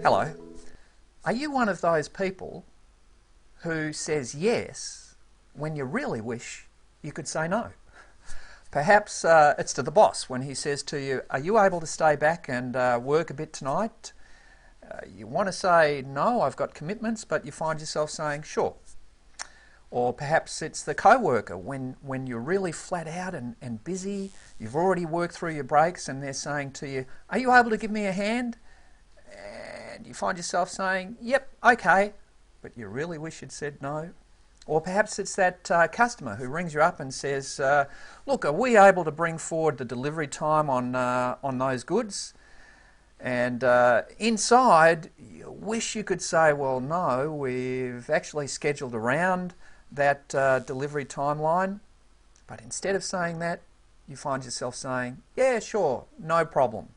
Hello. Are you one of those people who says yes when you really wish you could say no? Perhaps it's to the boss when he says to you, are you able to stay back and work a bit tonight? You want to say, no, I've got commitments, but you find yourself saying, sure. Or perhaps it's the co-worker when you're really flat out and busy, you've already worked through your breaks and they're saying to you, are you able to give me a hand? And you find yourself saying, yep, okay, but you really wish you'd said no. Or perhaps it's that customer who rings you up and says, look, are we able to bring forward the delivery time on those goods? And inside, you wish you could say, well, no, we've actually scheduled around that delivery timeline. But instead of saying that, you find yourself saying, yeah, sure, no problem.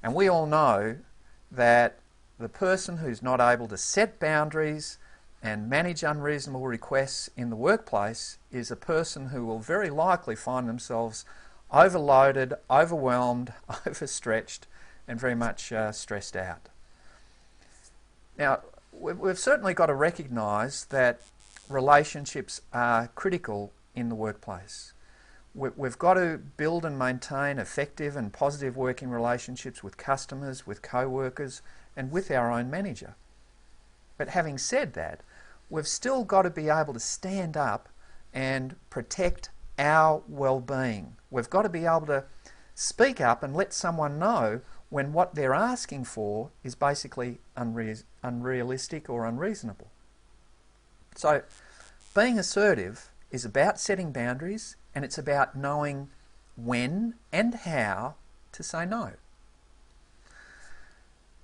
And we all know that the person who's not able to set boundaries and manage unreasonable requests in the workplace is a person who will very likely find themselves overloaded, overwhelmed, overstretched, and very much stressed out. Now, we've certainly got to recognise that relationships are critical in the workplace. We've got to build and maintain effective and positive working relationships with customers, with co-workers, and with our own manager. But having said that, we've still got to be able to stand up and protect our well-being. We've got to be able to speak up and let someone know when what they're asking for is basically unrealistic or unreasonable. So being assertive is about setting boundaries, and it's about knowing when and how to say no.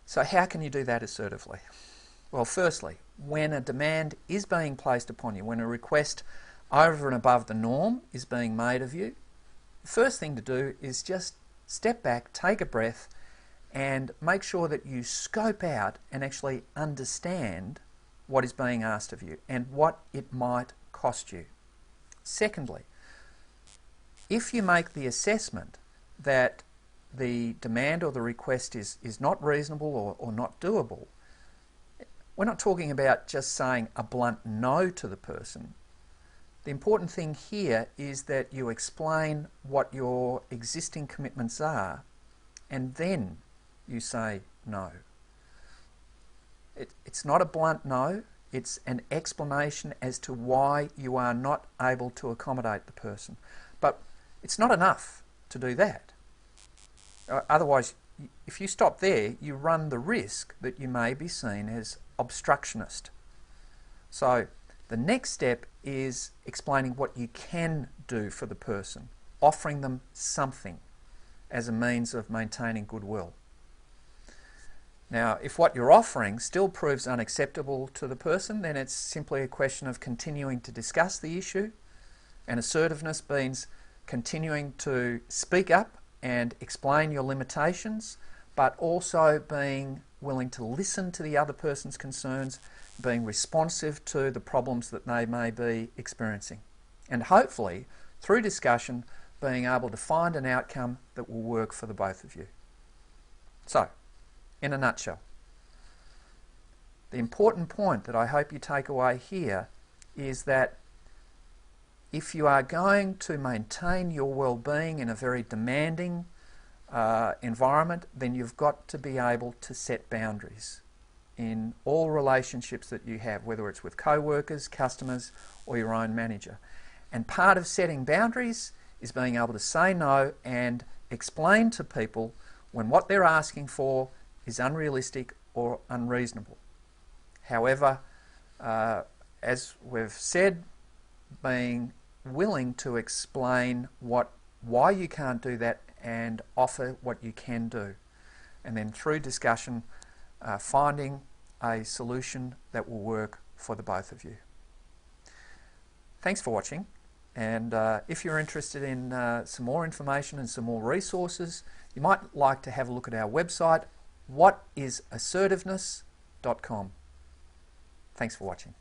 So how can you do that assertively? Well, firstly, when a demand is being placed upon you, when a request over and above the norm is being made of you, the first thing to do is just step back, take a breath, and make sure that you scope out and actually understand what is being asked of you and what it might cost you. Secondly, if you make the assessment that the demand or the request is not reasonable or not doable, we're not talking about just saying a blunt no to the person. The important thing here is that you explain what your existing commitments are, and then you say no. It's not a blunt no, it's an explanation as to why you are not able to accommodate the person. But it's not enough to do that. Otherwise, if you stop there, you run the risk that you may be seen as obstructionist. So the next step is explaining what you can do for the person, offering them something as a means of maintaining goodwill. Now, if what you're offering still proves unacceptable to the person, then it's simply a question of continuing to discuss the issue, and assertiveness means continuing to speak up and explain your limitations, but also being willing to listen to the other person's concerns, being responsive to the problems that they may be experiencing, and hopefully, through discussion, being able to find an outcome that will work for the both of you. So, in a nutshell, the important point that I hope you take away here is that if you are going to maintain your well-being in a very demanding environment, then you've got to be able to set boundaries in all relationships that you have, whether it's with co-workers, customers, or your own manager. And part of setting boundaries is being able to say no and explain to people when what they're asking for is unrealistic or unreasonable. However, as we've said, being willing to explain why you can't do that and offer what you can do, and then through discussion finding a solution that will work for the both of you. Thanks for watching, and if you're interested in some more information and some more resources, you might like to have a look at our website, whatisassertiveness.com. Thanks for watching.